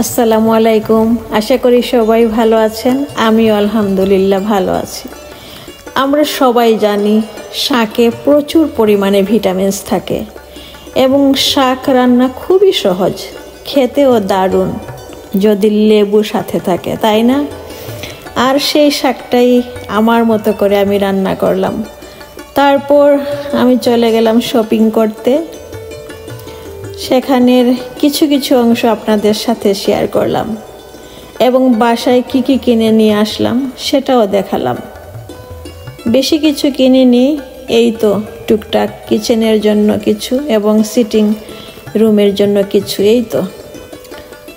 আসসালামু আলাইকুম। আশা করি সবাই ভালো আছেন। আমিও আলহামদুলিল্লাহ ভালো আছি। আমরা সবাই জানি শাকে প্রচুর পরিমাণে ভিটামিনস থাকে এবং শাক রান্না খুবই সহজ, খেতেও দারুণ যদি লেবু সাথে থাকে, তাই না? আর সেই শাকটাই আমার মতো করে আমি রান্না করলাম। তারপর আমি চলে গেলাম শপিং করতে। সেখানের কিছু কিছু অংশ আপনাদের সাথে শেয়ার করলাম এবং বাসায় কি কি কিনে নিয়ে আসলাম সেটাও দেখালাম। বেশি কিছু কিনিনি, এই তো টুকটাক কিচেনের জন্য কিছু এবং সিটিং রুমের জন্য কিছু, এই তো।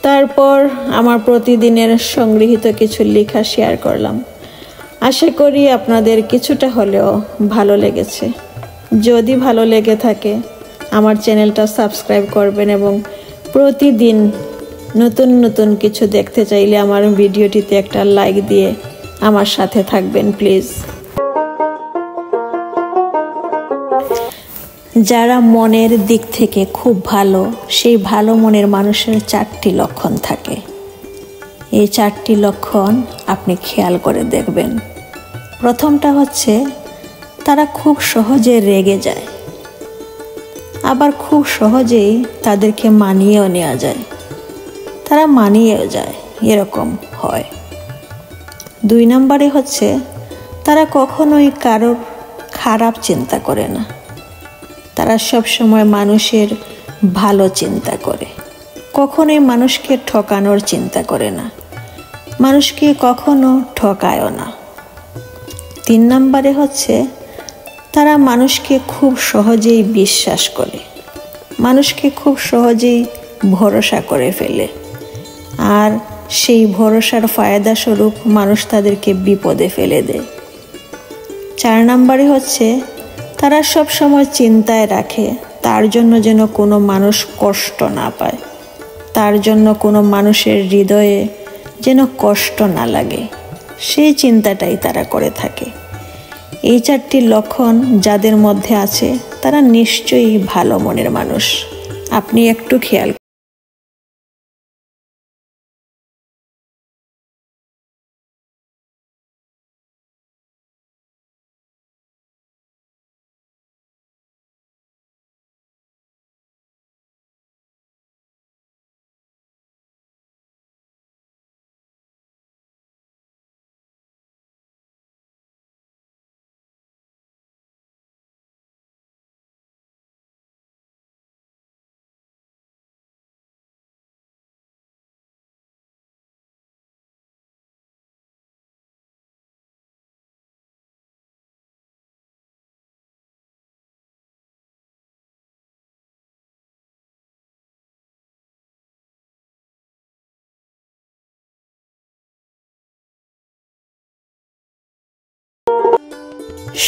তারপর আমার প্রতিদিনের সংগৃহীত কিছু লেখা শেয়ার করলাম। আশা করি আপনাদের কিছুটা হলেও ভালো লেগেছে। যদি ভালো লেগে থাকে আমার চ্যানেলটা সাবস্ক্রাইব করবেন এবং প্রতিদিন নতুন নতুন কিছু দেখতে চাইলে আমার ভিডিওটিতে একটা লাইক দিয়ে আমার সাথে থাকবেন প্লিজ। যারা মনের দিক থেকে খুব ভালো, সেই ভালো মনের মানুষের 4টি লক্ষণ থাকে। এই 4টি লক্ষণ আপনি খেয়াল করে দেখবেন। প্রথমটা হচ্ছে তারা খুব সহজে রেগে যায়, আবার খুব সহজেই তাদেরকে মানিয়েও নেওয়া যায়, তারা মানিয়েও যায়, এরকম হয়। 2 নম্বরে হচ্ছে তারা কখনোই কারোর খারাপ চিন্তা করে না, তারা সব সময় মানুষের ভালো চিন্তা করে, কখনোই মানুষকে ঠকানোর চিন্তা করে না, মানুষকে কখনো ঠকায়ও না। 3 নম্বরে হচ্ছে তারা মানুষকে খুব সহজেই বিশ্বাস করে, মানুষকে খুব সহজেই ভরসা করে ফেলে, আর সেই ভরসার ফায়দা স্বরূপ মানুষ তাদেরকে বিপদে ফেলে দেয়। 4 নম্বরে হচ্ছে তারা সব সময় চিন্তায় রাখে তার জন্য যেন কোনো মানুষ কষ্ট না পায়, তার জন্য কোনো মানুষের হৃদয়ে যেন কষ্ট না লাগে, সেই চিন্তাটাই তারা করে থাকে। এই 4টি লক্ষণ যাদের মধ্যে আছে তারা নিশ্চয়ই ভালো মনের মানুষ। আপনি একটু খেয়াল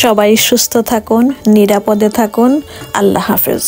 সবাই সুস্থ থাকুন, নিরাপদে থাকুন। আল্লাহ হাফেজ।